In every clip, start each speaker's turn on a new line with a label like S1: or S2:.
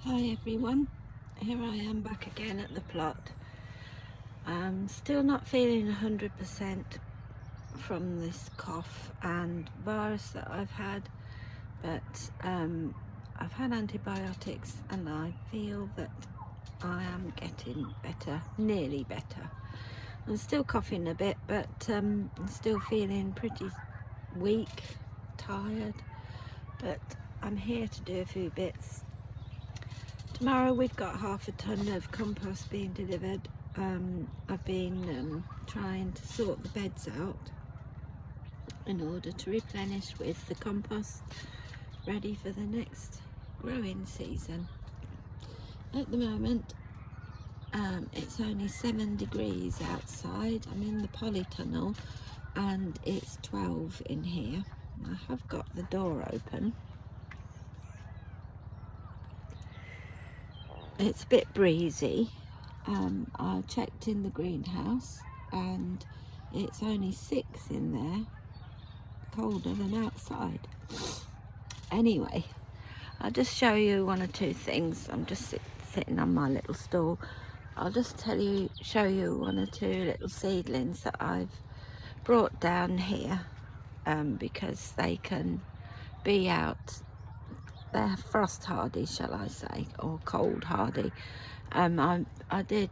S1: Hi everyone, here I am back again at the plot. I'm still not feeling 100% from this cough and virus that I've had, but I've had antibiotics and I feel that I am getting better, nearly better. I'm still coughing a bit, but I'm still feeling pretty weak, tired, but I'm here to do a few bits. Tomorrow we've got half a ton of compost being delivered. I've been trying to sort the beds out in order to replenish with the compost ready for the next growing season. At the moment it's only 7 degrees outside. I'm in the polytunnel and it's 12 in here. I have got the door open. It's a bit breezy. I checked in the greenhouse and it's only 6 in there, colder than outside. Anyway, I'll just show you one or two things. I'm just sitting on my little stool. I'll just show you one or two little seedlings that I've brought down here because they can be out. They're frost hardy, shall I say, or cold hardy. I did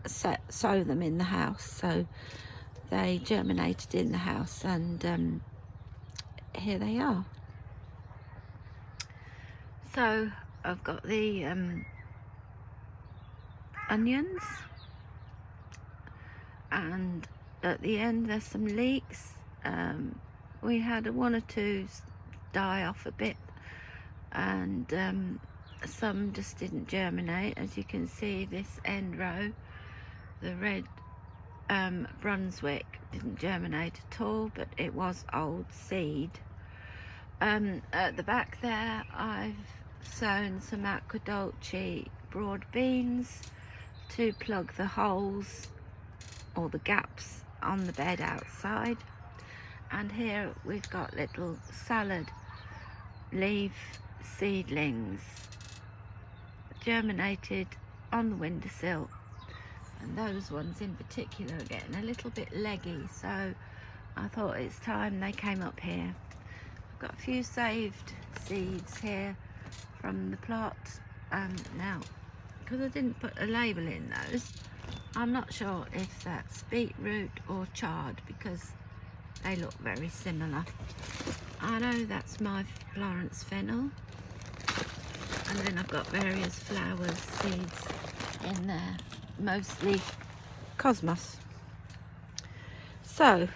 S1: sow them in the house, so they germinated in the house, and here they are. So I've got the onions, and at the end there's some leeks. We had one or two die off a bit, and some just didn't germinate. As you can see, this end row, the red Brunswick, didn't germinate at all, but it was old seed. At the back there I've sown some Acqua Dolce broad beans to plug the holes or the gaps on the bed outside. And here we've got little salad leaf seedlings germinated on the windowsill, and those ones in particular are getting a little bit leggy, so I thought it's time they came up here. I've got a few saved seeds here from the plot. Now, because I didn't put a label in those, I'm not sure if that's beetroot or chard because they look very similar. I know that's my Florence fennel, and then I've got various flowers seeds in there, mostly cosmos. So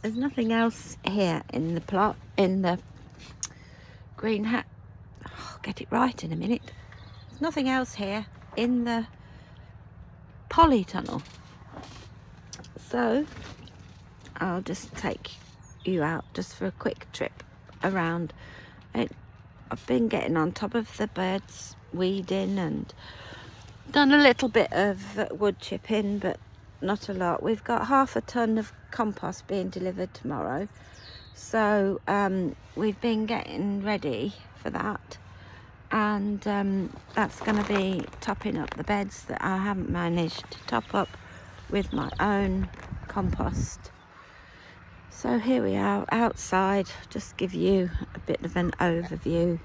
S1: there's nothing else here in the plot, in the greenhouse. I'll get it right in a minute. There's nothing else here in the polytunnel, so I'll just take you out just for a quick trip around it. I've been getting on top of the beds, weeding, and done a little bit of wood chipping, but not a lot. We've got half a ton of compost being delivered tomorrow, so we've been getting ready for that, and that's going to be topping up the beds that I haven't managed to top up with my own compost. So here we are outside, just give you a bit of an overview.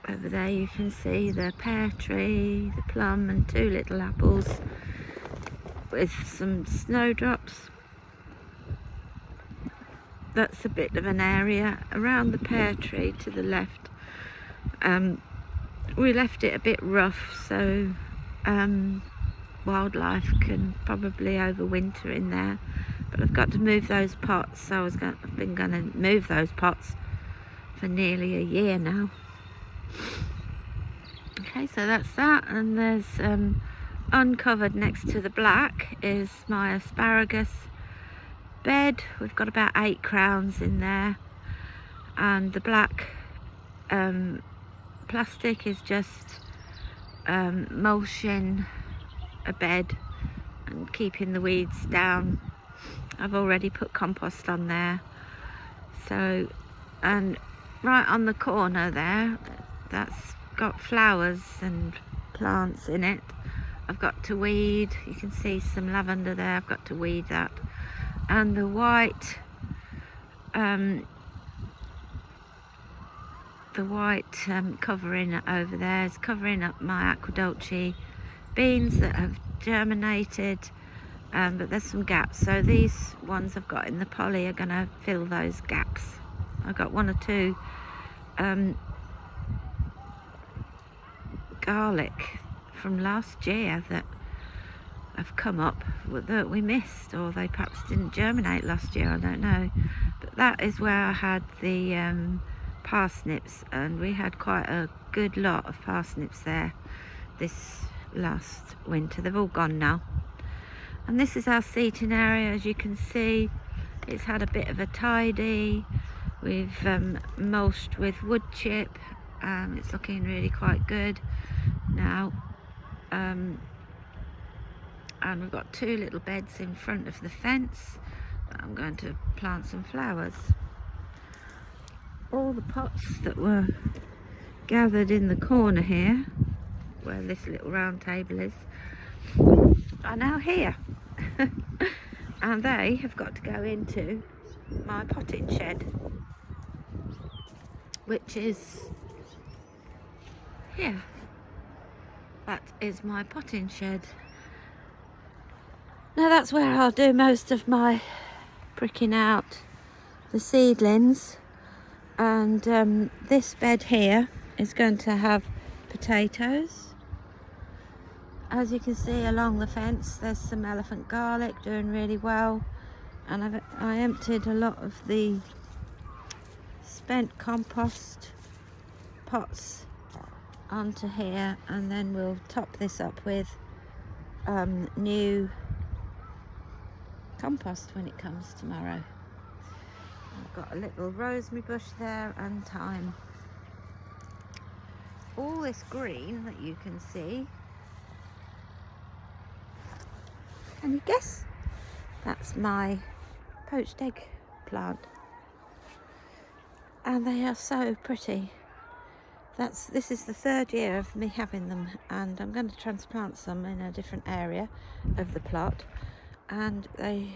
S1: Over there you can see the pear tree, the plum, and 2 little apples with some snowdrops. That's a bit of an area around the pear tree to the left. We left it a bit rough, so wildlife can probably overwinter in there, but I've got to move those pots, so I've been going to move those pots for nearly a year now. Okay, so that's that, and there's uncovered next to the black is my asparagus bed. We've got about 8 crowns in there, and the black plastic is just mulching a bed and keeping the weeds down. I've already put compost on there, So, and right on the corner there, that's got flowers and plants in it. I've got to weed. You can see some lavender there. I've got to weed that. And the white covering over there is covering up my aquadulce beans that have germinated, but there's some gaps, so these ones I've got in the poly are going to fill those gaps. I've got one or two garlic from last year that have come up that we missed, or they perhaps didn't germinate last year, I don't know. But that is where I had the parsnips, and we had quite a good lot of parsnips there this last winter. They've all gone now. And this is our seating area. As you can see, it's had a bit of a tidy. We've mulched with wood chip. It's looking really quite good now. And we've got two little beds in front of the fence that I'm going to plant some flowers. All the pots that were gathered in the corner here, where this little round table is, are now here. And they have got to go into my potting shed, which is here. That is my potting shed. Now that's where I'll do most of my pricking out the seedlings. And this bed here is going to have potatoes. As you can see along the fence, there's some elephant garlic doing really well. And I emptied a lot of the spent compost pots onto here, and then we'll top this up with new compost when it comes tomorrow. I've got a little rosemary bush there and thyme. All this green that you can see, can you guess? That's my poached egg plant, and they are so pretty. This is the third year of me having them, and I'm going to transplant some in a different area of the plot. And the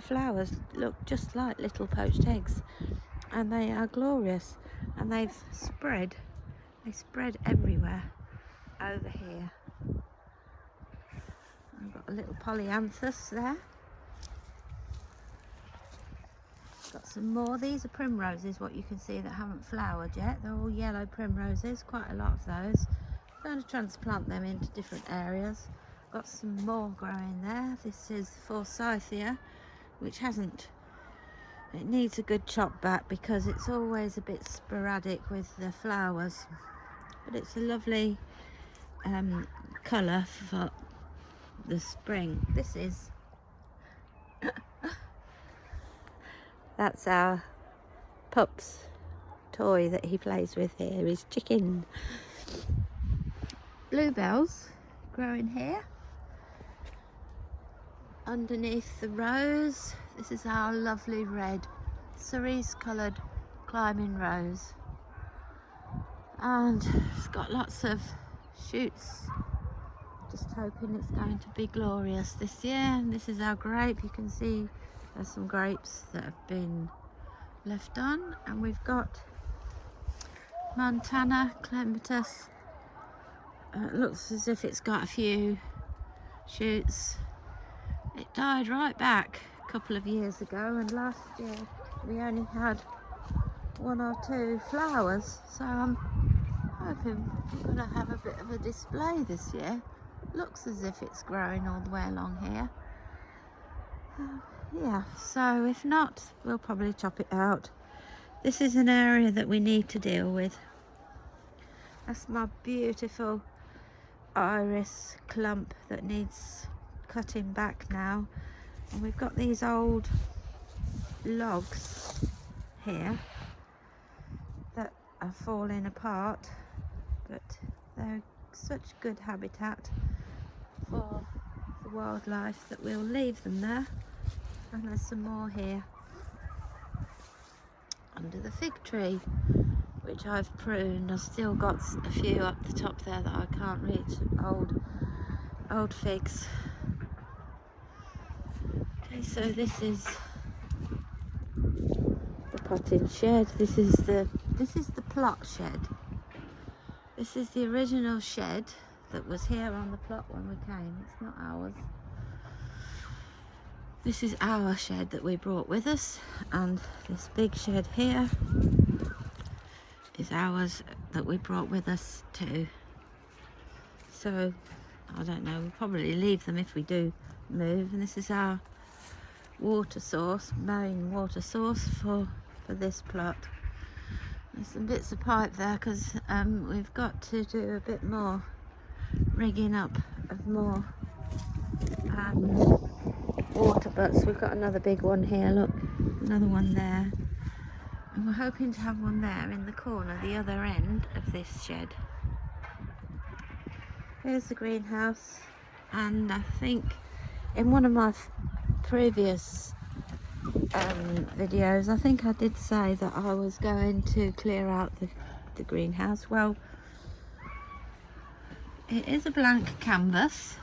S1: flowers look just like little poached eggs, and they are glorious, and they spread everywhere over here. I've got a little polyanthus there. Got some more. These are primroses, what you can see, that haven't flowered yet. They're all yellow primroses, quite a lot of those. I'm going to transplant them into different areas. Got some more growing there. This is Forsythia, which it needs a good chop back because it's always a bit sporadic with the flowers. But it's a lovely colour for the spring. This is that's our pup's toy that he plays with here, his chicken. Bluebells growing here underneath the rose. This is our lovely red cerise coloured climbing rose, and it's got lots of shoots. Just hoping it's going to be glorious this year. And this is our grape. You can see there's some grapes that have been left on, and we've got Montana clematis. It looks as if it's got a few shoots. It died right back a couple of years ago, and last year we only had 1 or 2 flowers, so I'm hoping we're going to have a bit of a display this year. Looks as if it's growing all the way along here. Yeah, so if not, we'll probably chop it out. This is an area that we need to deal with. That's my beautiful iris clump that needs cutting back now. And we've got these old logs here that are falling apart, but they're such good habitat for the wildlife that we'll leave them there. And there's some more here. under the fig tree, which I've pruned. I've still got a few up the top there that I can't reach, old figs. Okay, so this is the potting shed. This is the plot shed. This is the original shed that was here on the plot when we came. It's not ours. This is our shed that we brought with us, and this big shed here is ours that we brought with us too. So I don't know, we'll probably leave them if we do move. And this is our water source, main water source for this plot. There's some bits of pipe there because we've got to do a bit more rigging up of more water butts. We've got another big one here, look, another one there, and we're hoping to have one there in the corner, the other end of this shed. Here's the greenhouse, and I think in one of my previous videos, I think I did say that I was going to clear out the greenhouse. Well, it is a blank canvas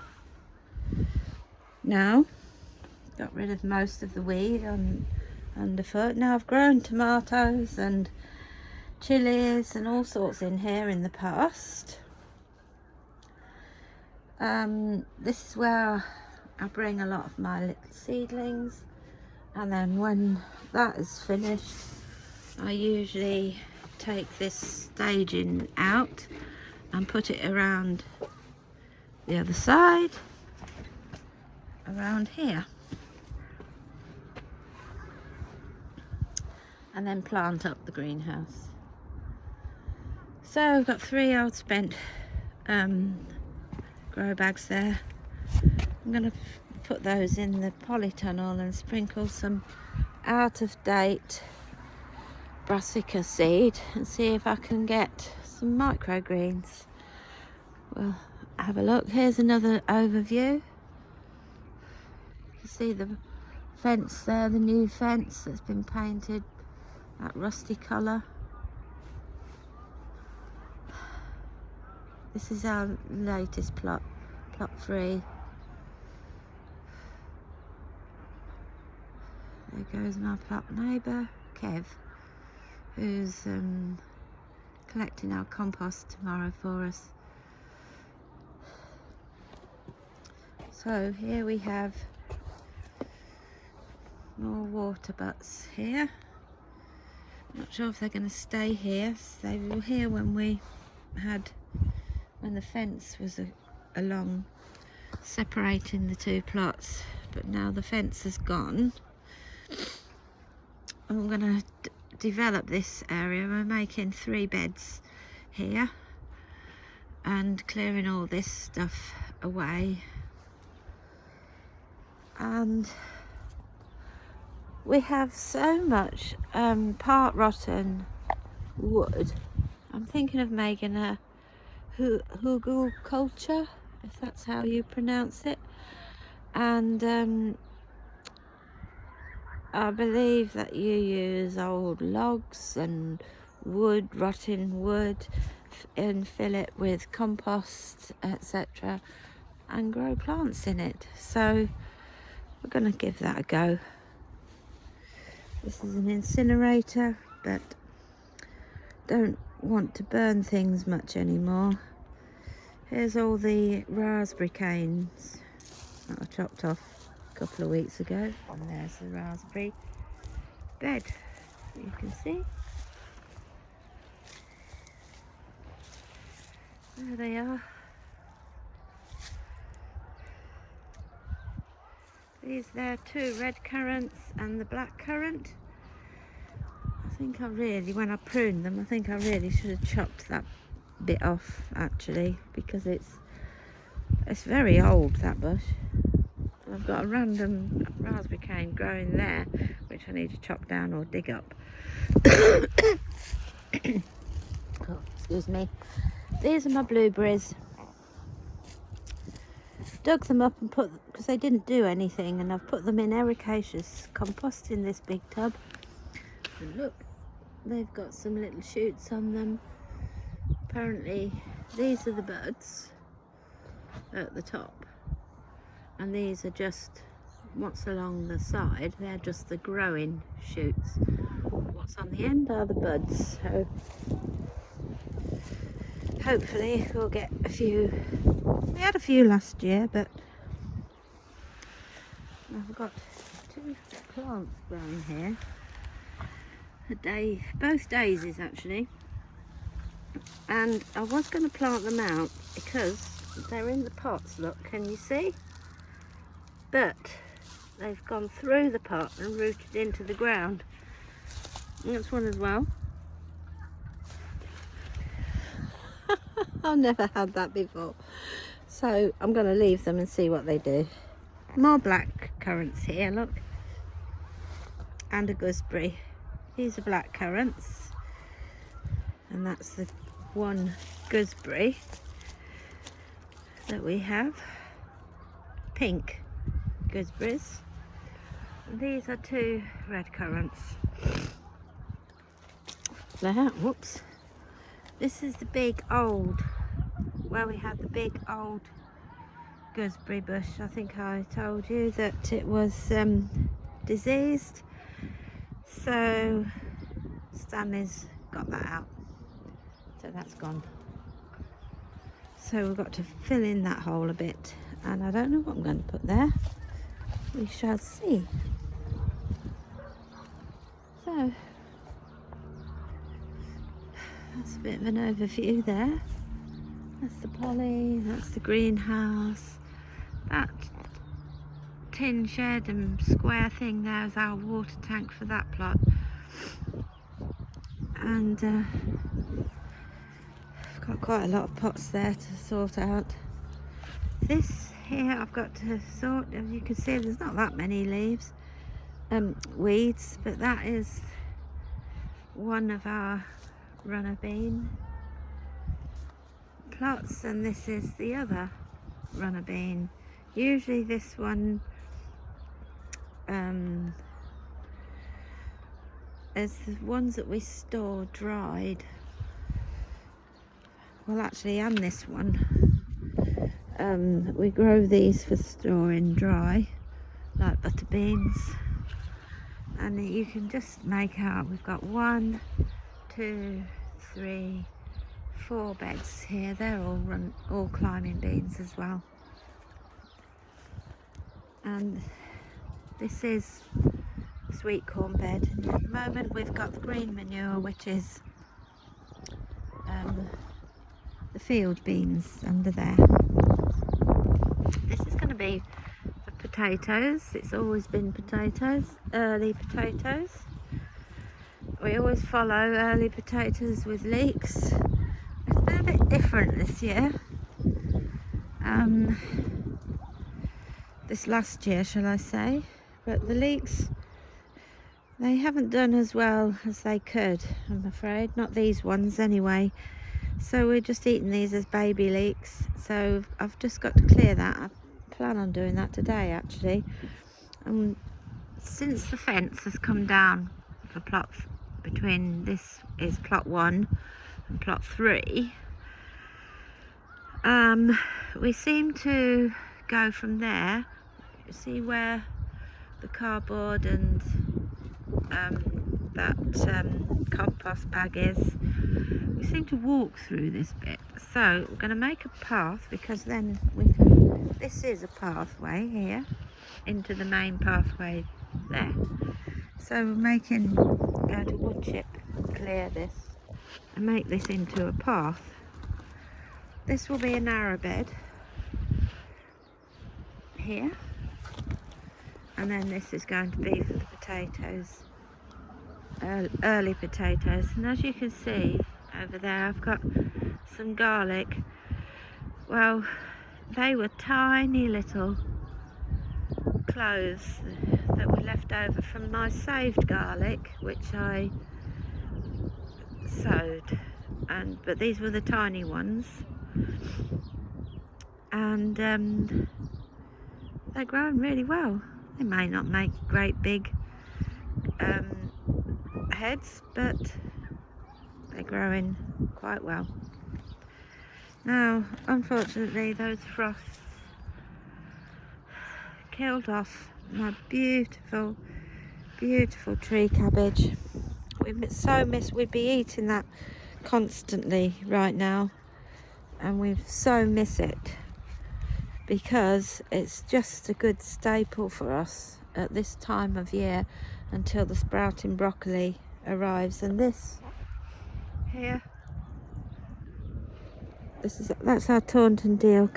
S1: now. Got rid of most of the weed underfoot. Now I've grown tomatoes and chilies and all sorts in here in the past. This is where I bring a lot of my little seedlings, and then when that is finished, I usually take this staging out and put it around the other side, around here, and then plant up the greenhouse. So I've got 3 old spent grow bags there. I'm going to put those in the polytunnel and sprinkle some out of date brassica seed and see if I can get some microgreens. We'll have a look. Here's another overview. You can see the fence there, the new fence that's been painted that rusty colour. This is our latest plot, plot 3. There goes my plot neighbour, Kev, who's collecting our compost tomorrow for us. So here we have more water butts here. Not sure if they're going to stay here. They were here when the fence was along separating the 2 plots, but now the fence has gone. I'm going to develop this area. We're making 3 beds here and clearing all this stuff away, and we have so much part rotten wood. I'm thinking of making a hugelkultur, if that's how you pronounce it, and I believe that you use old logs and wood, rotting wood, and fill it with compost, etc., and grow plants in it. So we're going to give that a go. This is an incinerator, but don't want to burn things much anymore. Here's all the raspberry canes that I chopped off a couple of weeks ago, and there's the raspberry bed, you can see. There they are. These there 2 red currants and the black currant. I think when I pruned them, I think I really should have chopped that bit off actually, because it's very old, that bush. I've got a random raspberry cane growing there, which I need to chop down or dig up. Oh, excuse me. These are my blueberries. Dug them up and because they didn't do anything, and I've put them in ericaceous compost in this big tub. And look, they've got some little shoots on them. Apparently these are the buds at the top, and these are just what's along the side. They're just the growing shoots. What's on the end are the buds. So hopefully we'll get a few. We had a few last year, but I've got 2 plants growing here. Both daisies actually, and I was going to plant them out because they're in the pots, look, can you see? But they've gone through the pot and rooted into the ground. And that's one as well. I've never had that before, so I'm going to leave them and see what they do. More black currants here, look, and a gooseberry. These are black currants, and that's the one gooseberry that we have. Pink gooseberries. And these are 2 red currants. There, whoops. This is the big old, where we had the big old gooseberry bush. I think I told you that it was diseased. So Stanley's got that out, so that's gone. So we've got to fill in that hole a bit, and I don't know what I'm going to put there. We shall see. So that's a bit of an overview there. That's the poly, that's the greenhouse. That tin shed and square thing there is our water tank for that plot. And I've got quite a lot of pots there to sort out. This here I've got to sort. As you can see, there's not that many leaves, weeds, but that is one of our runner bean plots, and this is the other runner bean. Usually this one is the ones that we store dried. Well, actually, and this one, we grow these for storing dry, like butter beans. And you can just make out, we've got 1, 2, 3, 4 beds here. They're all climbing beans as well. And this is sweet corn bed. And at the moment we've got the green manure, which is the field beans under there. This is going to be for potatoes. It's always been potatoes, early potatoes. We always follow early potatoes with leeks. It's been a bit different this year. This last year, shall I say, but the leeks, they haven't done as well as they could, I'm afraid. Not these ones anyway. So we're just eating these as baby leeks. So I've just got to clear that. I plan on doing that today actually. Since the fence has come down for plot between, this is plot 1 and plot 3, we seem to go from there. You see where the cardboard and that compost bag is? We seem to walk through this bit, so we're going to make a path, because then we can, this is a pathway here into the main pathway there. So we're going to wood chip clear this and make this into a path. This will be a narrow bed here, and then this is going to be for the potatoes, early potatoes. And as you can see over there, I've got some garlic. Well, they were tiny little cloves that were left over from my saved garlic, which I sowed, but these were the tiny ones, and they're growing really well. They may not make great big heads, but they're growing quite well. Now, unfortunately, those frosts killed off my beautiful, beautiful tree cabbage. We'd be eating that constantly right now, and we so miss it because it's just a good staple for us at this time of year until the sprouting broccoli arrives. And this here, that's our Taunton Dean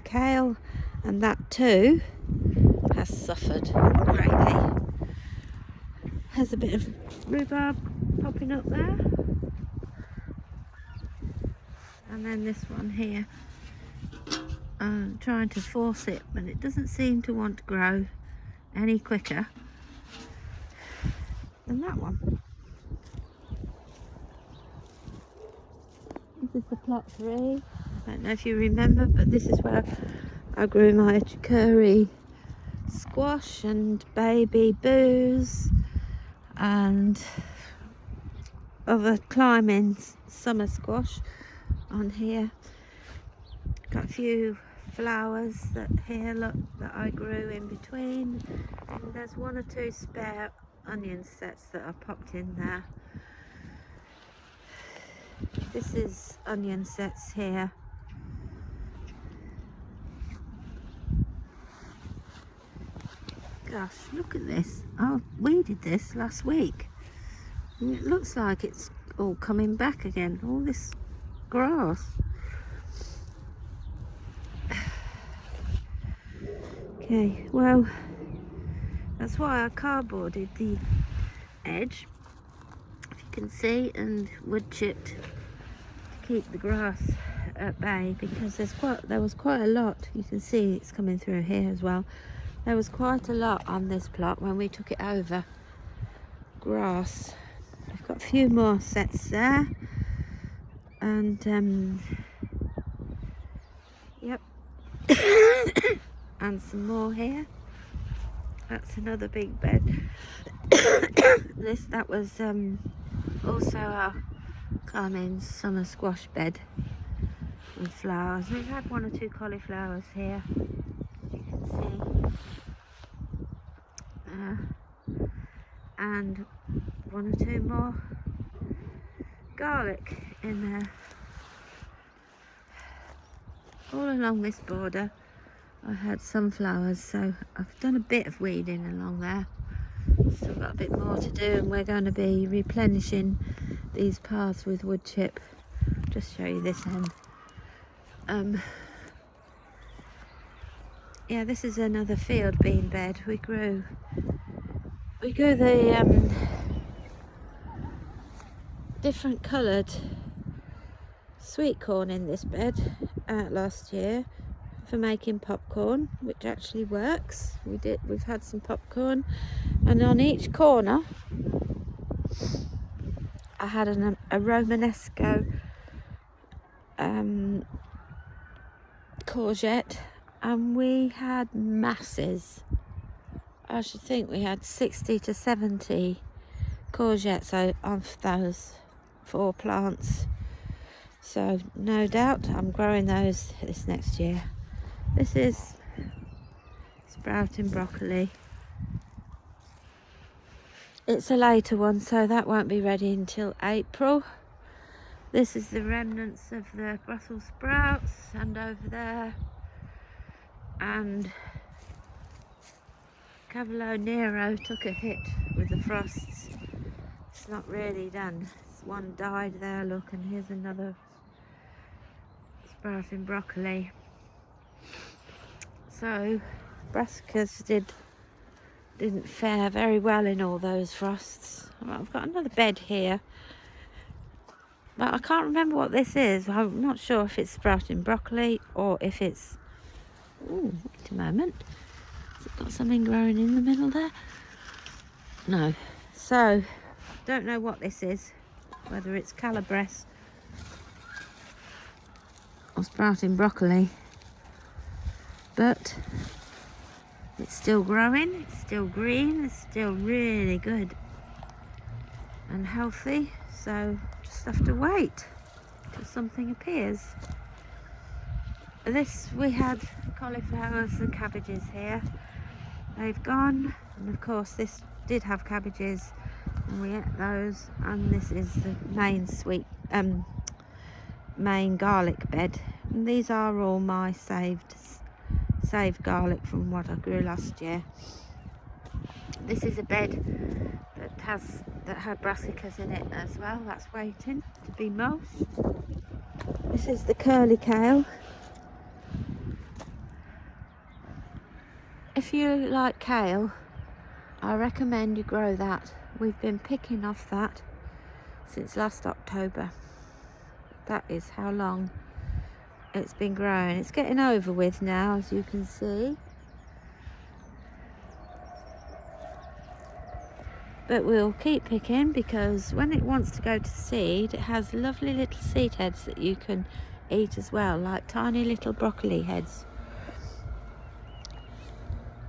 S1: kale, and that too has suffered greatly. Has a bit of rhubarb popping up there, and then this one here. I'm trying to force it, but it doesn't seem to want to grow any quicker than that one. This is the plot 3. I don't know if you remember, but this is where I grew my curry squash and baby booze and other climbing summer squash on here. Got a few flowers that here, look, that I grew in between, and there's 1 or 2 spare onion sets that I popped in there. This is onion sets here. Gosh, look at this. I weeded this last week. And it looks like it's all coming back again, all this grass. Okay, well, that's why I cardboarded the edge, if you can see, and wood chipped to keep the grass at bay, because there was quite a lot. You can see it's coming through here as well. There was quite a lot on this plot when we took it over. Grass. I've got a few more sets there, and yep. And some more here. That's another big bed. That was also our climbing summer squash bed with flowers. We've had 1 or 2 cauliflowers here, as you can see, and 1 or 2 more garlic in there. All along this border I had sunflowers, so I've done a bit of weeding along there. Still got a bit more to do, and we're going to be replenishing these paths with wood chip. Just show you this end. Yeah, this is another field bean bed. We grew the different coloured sweet corn in this bed last year for making popcorn, which actually works. We've had some popcorn, and on each corner I had a Romanesco courgette, and we had masses. I should think we had 60 to 70 courgettes of those 4 plants. So no doubt I'm growing those this next year. This is sprouting broccoli. It's a later one, so that won't be ready until April. This is the remnants of the Brussels sprouts, and over there, and Cavolo Nero took a hit with the frosts. It's not really done. One died there, look, and here's another sprouting broccoli. So brassicas didn't fare very well in all those frosts. I've got another bed here, but I can't remember what this is. I'm not sure if it's sprouting broccoli or if it's... Ooh, wait a moment. Has it got something growing in the middle there? No. So, don't know what this is. Whether it's calabrese or sprouting broccoli. But it's still growing, it's still green, it's still really good. and healthy, so just have to wait till something appears. We had cauliflowers and cabbages here. They've gone, and of course this did have cabbages and we ate those, and this is the main garlic bed, and these are all my saved garlic from what I grew last year. This is a bed that had brassicas in it as well. That's waiting to be mulched. This is the curly kale. If you like kale, I recommend you grow that. We've been picking off that since last October. That is how long it's been growing. It's getting over with now, as you can see. But we'll keep picking, because when it wants to go to seed, it has lovely little seed heads that you can eat as well, like tiny little broccoli heads.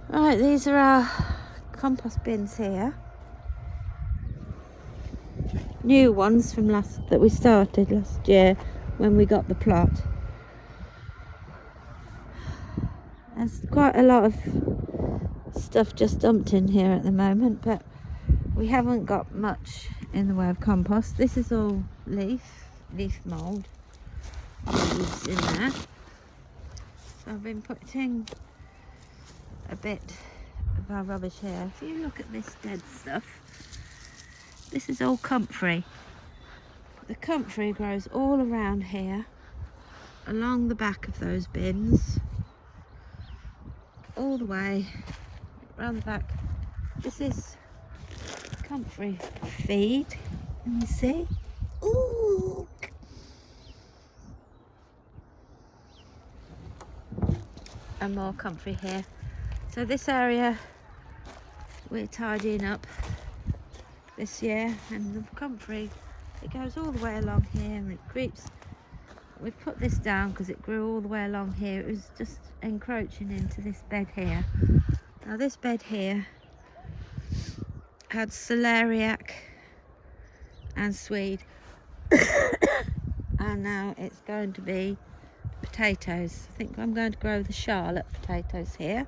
S1: Right, these are our compost bins here. New ones from that we started last year when we got the plot. There's quite a lot of stuff just dumped in here at the moment, but we haven't got much in the way of compost. This is all leaf mould leaves in there. So I've been putting a bit of our rubbish here. If you look at this dead stuff, this is all comfrey. The comfrey grows all around here, along the back of those bins, all the way around the back. This is comfrey feed, can you see? Ooh. And more comfrey here. So this area we're tidying up this year, and the comfrey, it goes all the way along here and it creeps. We've put this down because it grew all the way along here. It was just encroaching into this bed here. Now this bed here had celeriac and swede and now it's going to be potatoes. I think I'm going to grow the Charlotte potatoes here.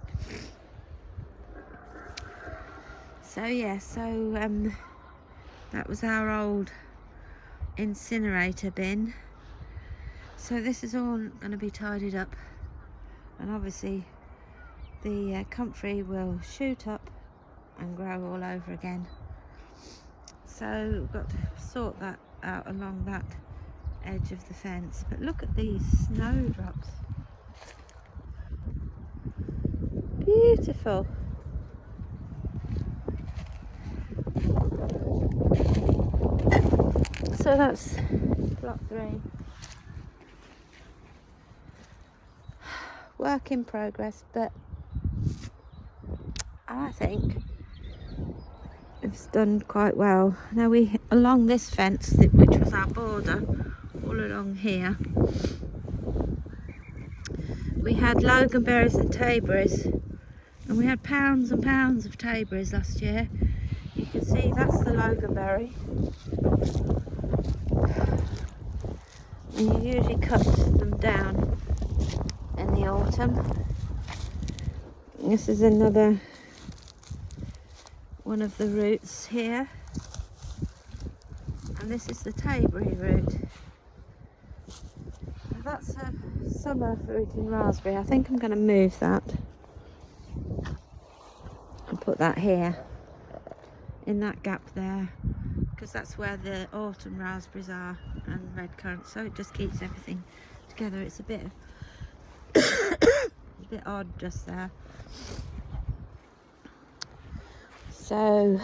S1: So yeah, that was our old incinerator bin. So this is all going to be tidied up, and obviously the comfrey will shoot up and grow all over again. So we've got to sort that out along that edge of the fence. But look at these snowdrops. Beautiful. So that's plot 3. Work in progress, but I think it's done quite well. Now along this fence, which was our border, all along here, we had loganberries and tayberries, and we had pounds and pounds of tayberries last year. You can see that's the loganberry, and you usually cut them down in the autumn. This is another one of the roots here, and this is the tayberry root. That's a summer fruiting raspberry. I think I'm going to move that and put that here in that gap there, because that's where the autumn raspberries are and red currants, so it just keeps everything together. It's a bit a bit odd just there. So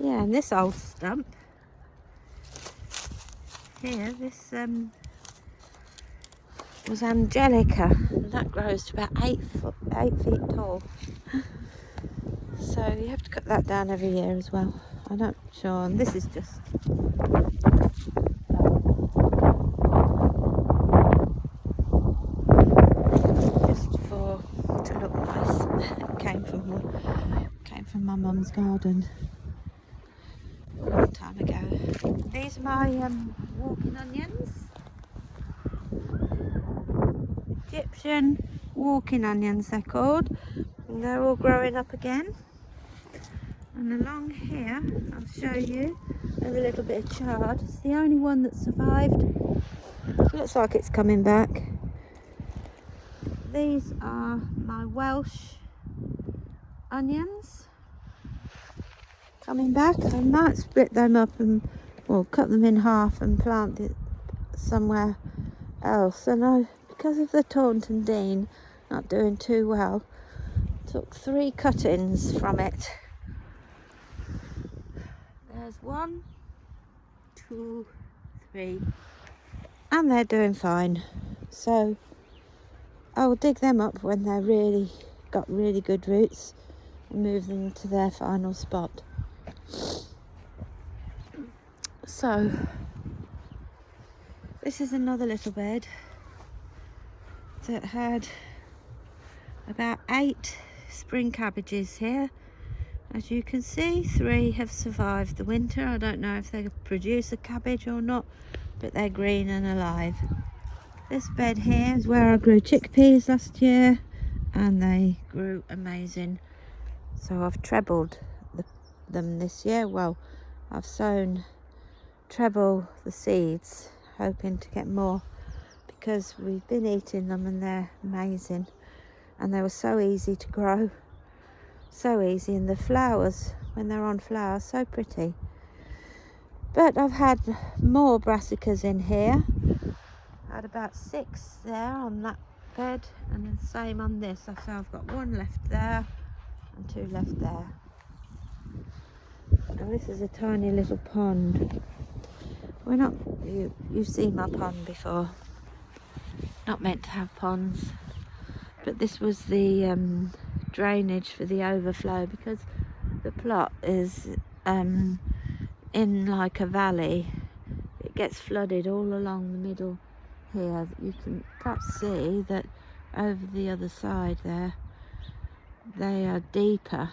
S1: yeah, and this old stump here, this was Angelica, and that grows to about 8 feet tall. So you have to cut that down every year as well. I'm not sure. And this is just to look nice. It came from my mum's garden. a long time ago. These are my walking onions. Egyptian walking onions they're called. And they're all growing up again. And along here, I'll show you, there's a little bit of chard. It's the only one that survived. Looks like it's coming back. These are my Welsh onions coming back. I might split them up and cut them in half and plant it somewhere else. And because of the Taunton Dean not doing too well, took 3 cuttings from it. There's 1, 2, 3, and they're doing fine. So I will dig them up when they're got really good roots and move them to their final spot. So this is another little bed that had about 8 spring cabbages here. As you can see, 3 have survived the winter. I don't know if they produce a cabbage or not, but they're green and alive. This bed here is where I grew chickpeas last year, and they grew amazing. So I've trebled them this year. Well, I've sown treble the seeds, hoping to get more, because we've been eating them and they're amazing. And they were so easy to grow. So easy, and the flowers, when they're on flower, so pretty. But I've had more brassicas in here. I had about 6 there on that bed, and the same on this. So I've got 1 left there and 2 left there. Now this is a tiny little pond. We're not, you've seen my pond before. Not meant to have ponds, but this was the drainage for the overflow, because the plot is in like a valley. It gets flooded all along the middle here. You can perhaps see that over the other side there, they are deeper,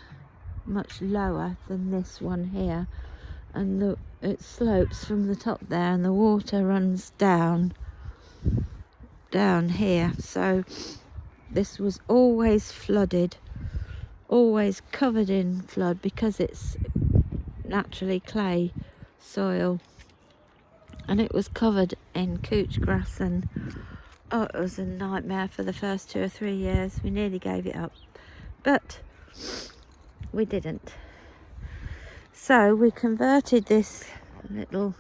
S1: much lower than this one here, and it slopes from the top there, and the water runs down here. So this was always flooded, always covered in flood, because it's naturally clay soil, and it was covered in couch grass, and it was a nightmare for the first 2 or 3 years. We nearly gave it up, but we didn't. So we converted this little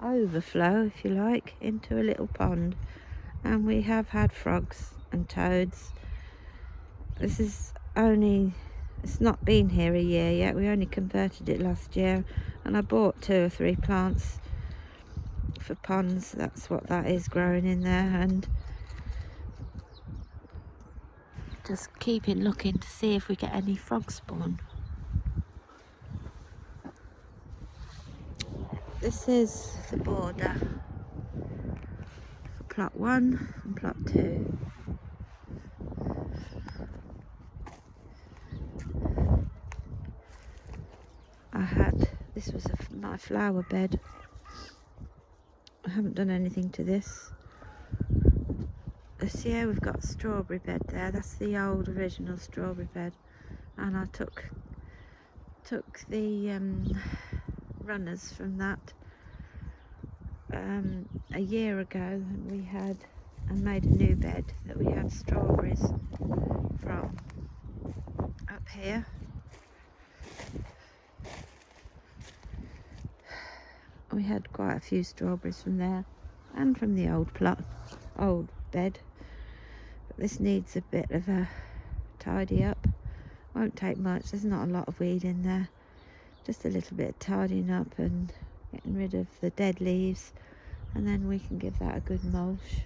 S1: overflow, if you like, into a little pond, and we have had frogs and toads. This is it's not been here a year yet. We only converted it last year, and I bought 2 or 3 plants for ponds. That's what that is growing in there, and just keeping looking to see if we get any frog spawn. This is the border for plot 1 and plot 2. This was my flower bed. I haven't done anything to this. This year we've got a strawberry bed there. That's the old original strawberry bed, and I took the runners from that a year ago, and we had made a new bed that we had strawberries from up here. We had quite a few strawberries from there, and from the old bed. But this needs a bit of a tidy up. Won't take much. There's not a lot of weed in there. Just a little bit of tidying up and getting rid of the dead leaves, and then we can give that a good mulch.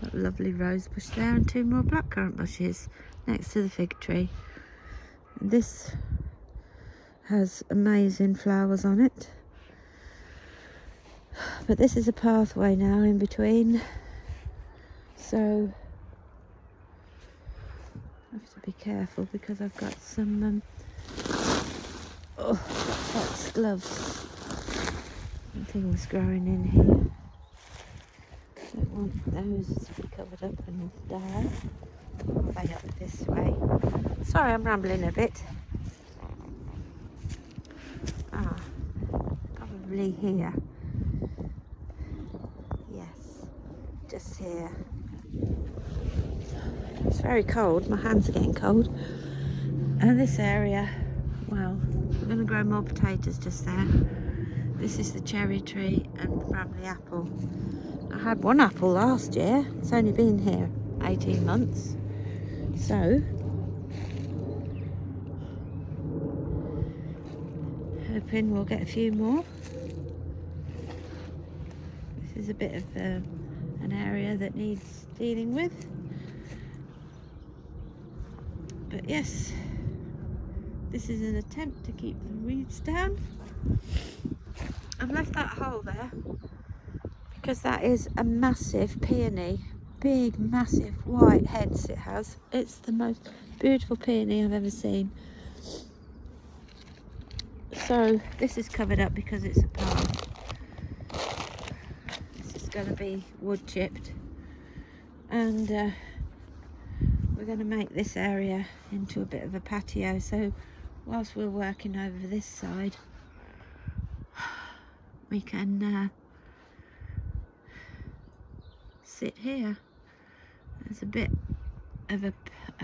S1: Got a lovely rose bush there, and 2 more blackcurrant bushes next to the fig tree. And this has amazing flowers on it. But this is a pathway now in between, so have to be careful because I've got some foxgloves and things growing in here. Don't want those to be covered up and die. Way up this way. Sorry, I'm rambling a bit. Probably here. Yes, just here. It's very cold. My hands are getting cold. And this area, well, I'm going to grow more potatoes just there. This is the cherry tree and the Bramley apple. I had one apple last year. It's only been here 18 months. So, hoping we'll get a few more. This is a bit of an area that needs dealing with. But yes, this is an attempt to keep the weeds down. I've left that hole there because that is a massive peony. Big, massive white heads it has. It's the most beautiful peony I've ever seen. So this is covered up because it's a path. This is going to be wood chipped, and we're going to make this area into a bit of a patio. So whilst we're working over this side, we can sit here. There's a bit of a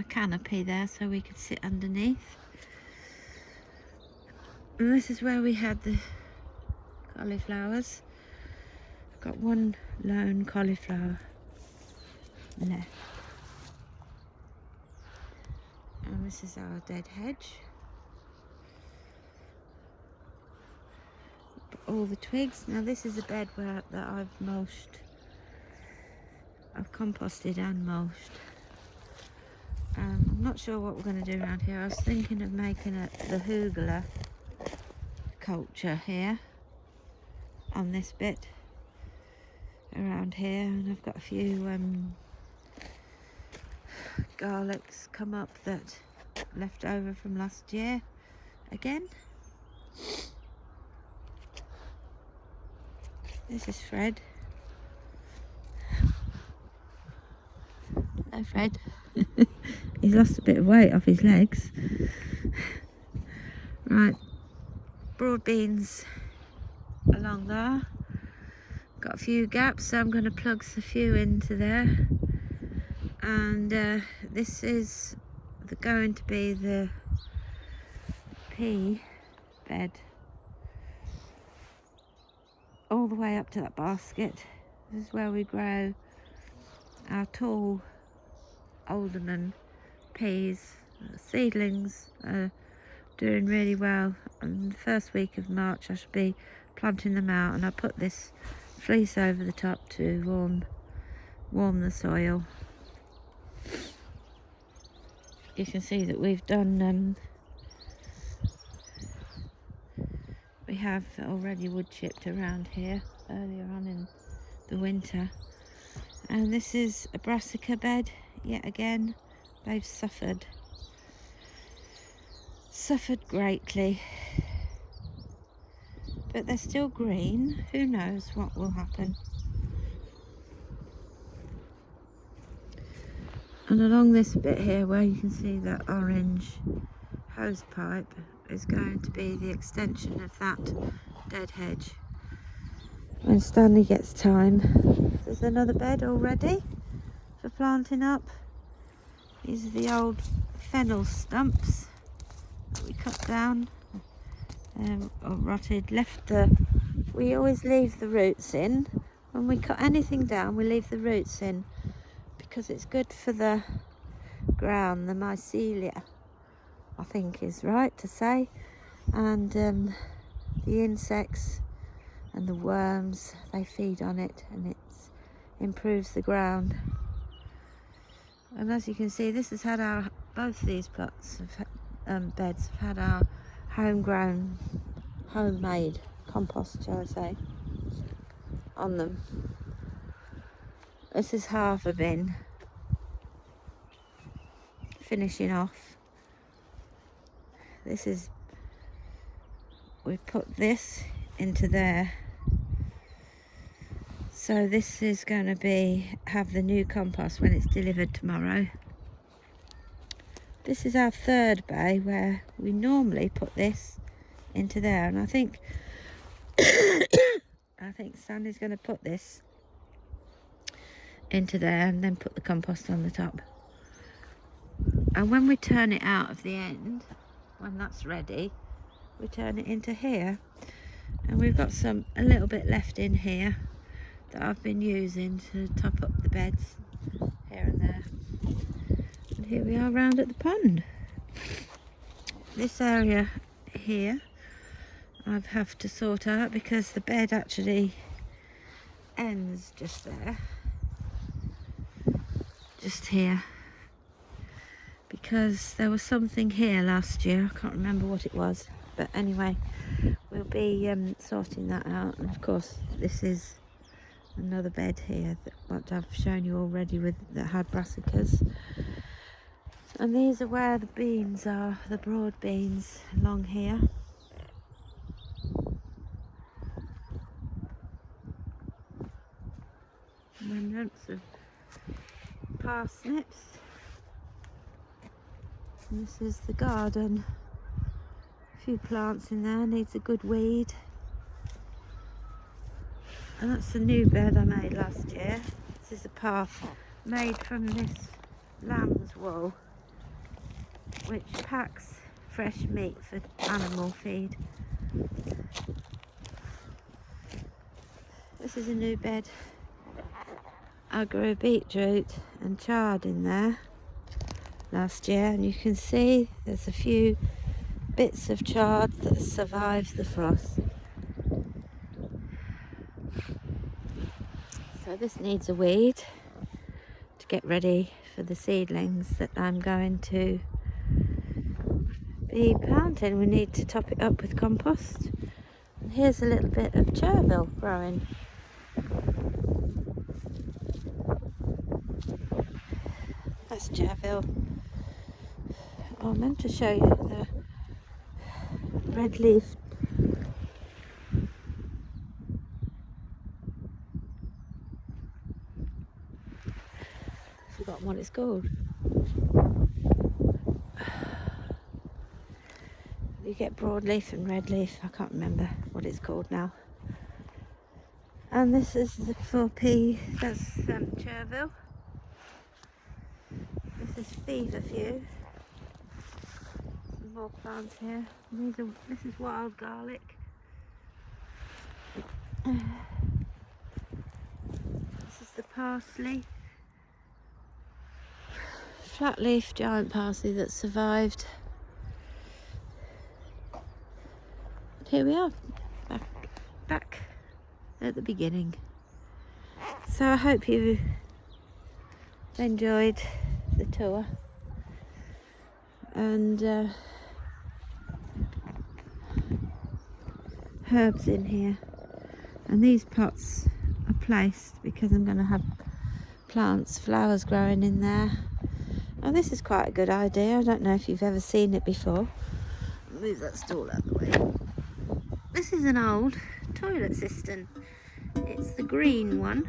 S1: canopy there so we could sit underneath. And this is where we had the cauliflowers. I've got one lone cauliflower left. And this is our dead hedge. All the twigs. Now this is a bed that I've mulched. I've composted and mulched. I'm not sure what we're going to do around here. I was thinking of making the hugula culture here on this bit around here, and I've got a few garlics come up that left over from last year again. This is Fred. Hello, Fred. He's lost a bit of weight off his legs. Right, broad beans along there. Got a few gaps, so I'm going to plug a few into there. And this is going to be the pea bed all the way up to that basket. This is where we grow our tall alderman peas. Seedlings are doing really well. On the first week of March I should be planting them out, and I put this fleece over the top to warm the soil. You can see that we've done we have already wood chipped around here earlier on in the winter. And this is a brassica bed yet again. They've suffered greatly, but they're still green. Who knows what will happen. And along this bit here where you can see that orange hose pipe is going to be the extension of that dead hedge. When Stanley gets time, there's another bed already for planting up. These are the old fennel stumps that we cut down or rotted. We always leave the roots in. When we cut anything down, we leave the roots in because it's good for the ground, the mycelia, I think is right to say, and the insects and the worms, they feed on it, and it improves the ground. And as you can see, this has had both these plots of beds have had our homegrown, homemade compost, shall I say, on them. This is half a bin finishing off. This is, we put this into there. So this is going to have the new compost when it's delivered tomorrow. This is our third bay where we normally put this into there, and I think Sandy's going to put this into there and then put the compost on the top. And when we turn it out of the end, when that's ready, we turn it into here. And we've got a little bit left in here that I've been using to top up the beds here and there. And here we are round at the pond. This area here I have to sort out because the bed actually ends just there, just here, because there was something here last year. I can't remember what it was, but anyway, we'll be sorting that out. And of course this is another bed here that what I've shown you already that had brassicas. And these are where the beans are, the broad beans along here. Remnants of parsnips. And this is the garden. A few plants in there, needs a good weed. And that's the new bed I made last year. This is a path made from this lamb's wool, which packs fresh meat for animal feed. This is a new bed. I grew beetroot and chard in there last year, and you can see there's a few bits of chard that survived the frost. So this needs a weed to get ready for the seedlings that I'm going to be planting. We need to top it up with compost. And here's a little bit of chervil growing. That's chervil. Oh, I meant to show you the red leaf. Forgotten what it's called. You get broadleaf and red leaf. I can't remember what it's called now. And this is the 4p. That's chervil. This is feverfew. Some more plants here. This is wild garlic. This is the parsley. Flat leaf giant parsley that survived. And here we are, back at the beginning. So I hope you enjoyed the tour, and herbs in here, and these pots are placed because I'm going to have flowers growing in there. Oh, this is quite a good idea. I don't know if you've ever seen it before. Move that stool out of the way. This is an old toilet cistern. It's the green one,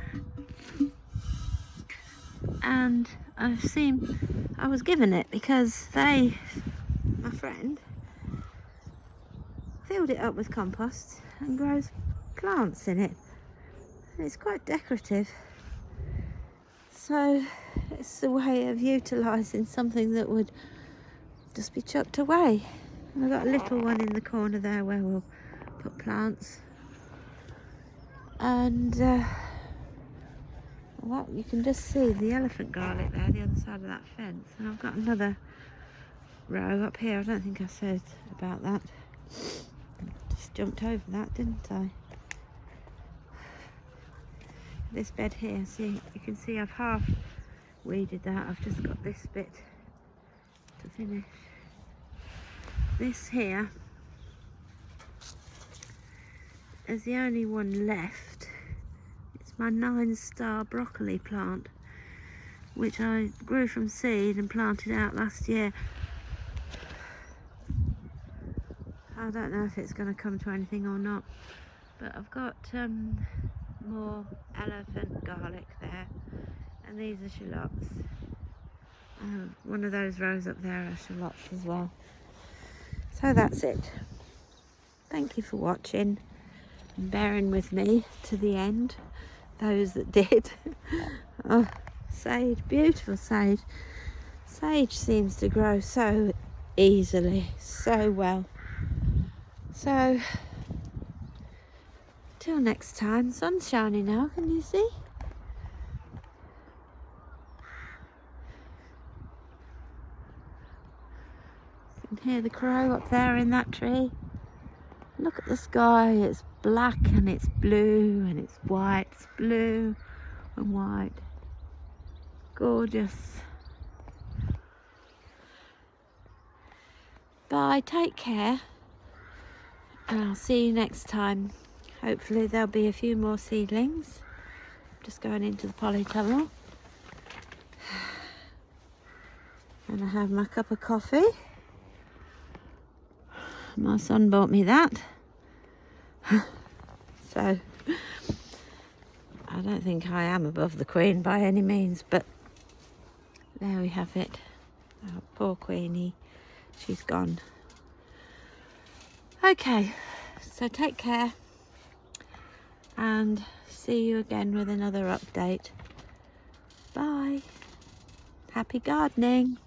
S1: and I was given it because my friend filled it up with compost and grows plants in it. And it's quite decorative. So it's a way of utilising something that would just be chucked away. And I've got a little one in the corner there where we'll put plants. And well, you can just see the elephant garlic there, the other side of that fence. And I've got another row up here. I don't think I said about that. Just jumped over that, didn't I? This bed here, see, you can see I've half weeded that. I've just got this bit to finish. This here is the only one left. It's my 9-star broccoli plant, which I grew from seed and planted out last year. I don't know if it's going to come to anything or not, but I've got more elephant garlic there, and these are shallots. One of those rows up there are shallots as well. So that's it. Thank you for watching and bearing with me to the end, those that did. Oh, sage, beautiful sage. Sage seems to grow so easily, so well. So, till next time. Sun's shining now, can you see? You can hear the crow up there in that tree. Look at the sky, it's black and it's blue and it's white. It's blue and white. Gorgeous. Bye, take care. And I'll see you next time. Hopefully there'll be a few more seedlings. Just going into the polytunnel. And I have my cup of coffee. My son bought me that. So, I don't think I am above the Queen by any means, but there we have it. Oh, poor Queenie, she's gone. Okay, so take care and see you again with another update. Bye. Happy gardening.